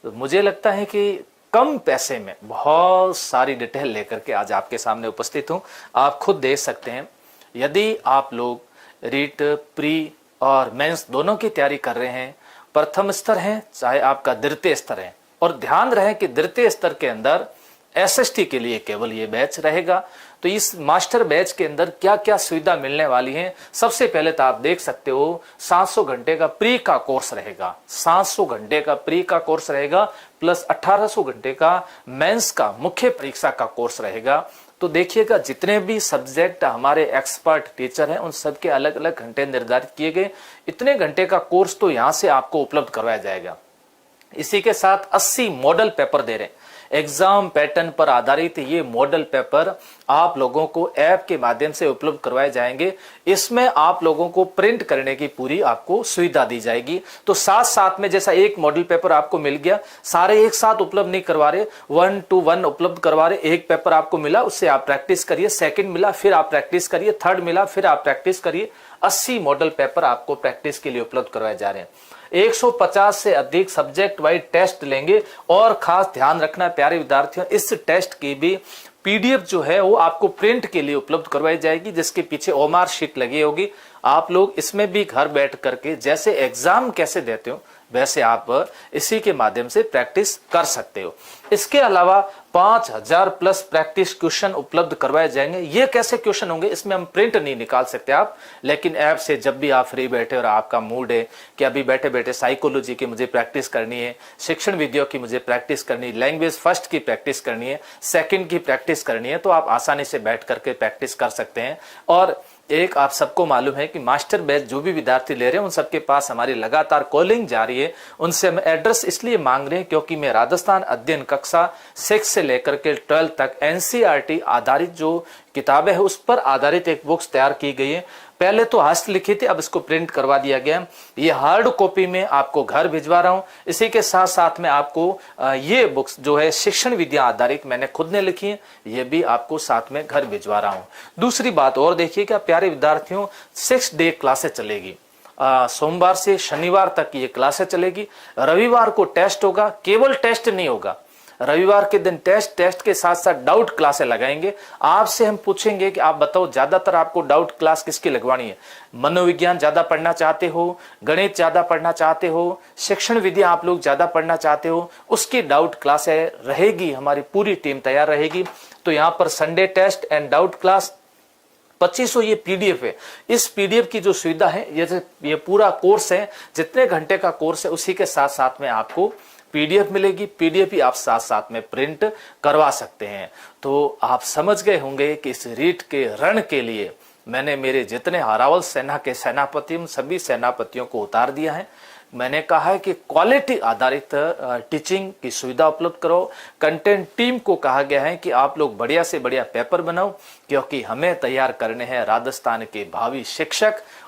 तो मुझे लगता है कि कम पैसे में बहुत सारी डिटेल लेकर के आज आपके सामने उपस्थित हूँ। आप खुद देख सकते हैं, यदि आप लोग रीट प्री और मेंस दोनों की तैयारी कर रहे हैं, प्रथम स्तर है चाहे आपका द्वितीय स्तर है, और ध्यान रहे कि द्वितीय स्तर के अंदर एसएसटी के लिए केवल ये बैच रहेगा। तो इस मास्टर बैच के अंदर क्या क्या सुविधा मिलने वाली है, सबसे पहले तो आप देख सकते हो 700 घंटे का प्री का कोर्स रहेगा, 700 घंटे का प्री का कोर्स रहेगा, प्लस 1800 घंटे का मेंस का मुख्य परीक्षा का कोर्स रहेगा। तो देखिएगा, जितने भी सब्जेक्ट हमारे एक्सपर्ट टीचर हैं उन सबके अलग अलग घंटे निर्धारित किए गए। इतने घंटे का कोर्स तो यहां से आपको उपलब्ध करवाया जाएगा। इसी के साथ 80 मॉडल पेपर दे रहे हैं, एग्जाम पैटर्न पर आधारित ये मॉडल पेपर आप लोगों को ऐप के माध्यम से उपलब्ध करवाए जाएंगे। इसमें आप लोगों को प्रिंट करने की पूरी आपको सुविधा दी जाएगी। तो साथ साथ में जैसा एक मॉडल पेपर आपको मिल गया, सारे एक साथ उपलब्ध नहीं करवा रहे, 1 to 1 उपलब्ध करवा रहे। एक पेपर आपको मिला, उससे आप प्रैक्टिस करिए, सेकंड मिला फिर आप प्रैक्टिस करिए, थर्ड मिला फिर आप प्रैक्टिस करिए। 80 मॉडल पेपर आपको प्रैक्टिस के लिए उपलब्ध करवाए जा रहे हैं। 150 से अधिक सब्जेक्ट वाइज टेस्ट लेंगे, और खास ध्यान रखना प्यारे विद्यार्थियों, इस टेस्ट की भी पीडीएफ जो है वो आपको प्रिंट के लिए उपलब्ध करवाई जाएगी, जिसके पीछे ओमार शीट लगी होगी। आप लोग इसमें भी घर बैठ करके जैसे एग्जाम कैसे देते हो वैसे आप इसी के माध्यम से प्रैक्टिस कर सकते हो। इसके अलावा 5000 प्लस प्रैक्टिस क्वेश्चन उपलब्ध करवाए जाएंगे। ये कैसे क्वेश्चन होंगे, इसमें हम प्रिंट नहीं निकाल सकते आप, लेकिन ऐप से जब भी आप फ्री बैठे और आपका मूड है कि अभी बैठे बैठे साइकोलॉजी की मुझे प्रैक्टिस करनी है, शिक्षण विधियों की मुझे प्रैक्टिस करनी है, लैंग्वेज फर्स्ट की प्रैक्टिस करनी है, सेकंड की प्रैक्टिस करनी है, तो आप आसानी से बैठ करके प्रैक्टिस कर सकते हैं। और एक आप सबको मालूम है कि मास्टर बैच जो भी विद्यार्थी ले रहे हैं उन सबके पास हमारी लगातार कॉलिंग जारी है। उनसे हम एड्रेस इसलिए मांग रहे हैं क्योंकि मैं राजस्थान अध्ययन कक्षा 6 से लेकर के 12 तक एनसीईआरटी आधारित जो किताबें है उस पर आधारित एक बुक्स तैयार की गई है। पहले तो हस्तलिखित थी, अब इसको प्रिंट करवा दिया गया। ये हार्ड कॉपी में आपको घर भिजवा रहा हूं। इसी के साथ साथ में आपको ये बुक्स जो है शिक्षण विद्या आधारित मैंने खुद ने लिखी है, ये भी आपको साथ में घर भिजवा रहा हूं। दूसरी बात और देखिए क्या प्यारे विद्यार्थियों, 6 डे क्लासेस चलेगी। सोमवार से शनिवार तक ये क्लासेस चलेगी। रविवार को टेस्ट होगा, केवल टेस्ट नहीं होगा, रविवार के दिन टेस्ट के साथ साथ डाउट क्लासें लगाएंगे। आपसे हम पूछेंगे कि आप बताओ ज्यादातर आपको डाउट क्लास किसकी लगवानी है, मनोविज्ञान ज्यादा पढ़ना चाहते हो, गणित ज्यादा पढ़ना चाहते हो, शिक्षण विद्या आप लोग ज्यादा पढ़ना चाहते हो, उसकी डाउट क्लासें रहेगी। हमारी पूरी टीम तैयार रहेगी। तो यहाँ पर Sunday test and doubt class 2500 ये पीडीएफ है। इस पीडीएफ की जो सुविधा है, ये पूरा कोर्स है, जितने घंटे का कोर्स है उसी के साथ साथ में आपको पीडीएफ मिलेगी। पीडीएफ ही आप साथ साथ में प्रिंट करवा सकते हैं। तो आप समझ गए होंगे कि इस रीट के रण के लिए मैंने मेरे जितने अरावल सेना के सेनापति उन सभी सेनापतियों को उतार दिया है। मैंने कहा है कि क्वालिटी आधारित टीचिंग की सुविधा उपलब्ध करो। कंटेंट टीम को कहा गया है कि आप लोग बढ़िया से बढ़िया पेपर बनाओ, क्योंकि हमें तैयार करने हैं राजस्थान के भावी शिक्षक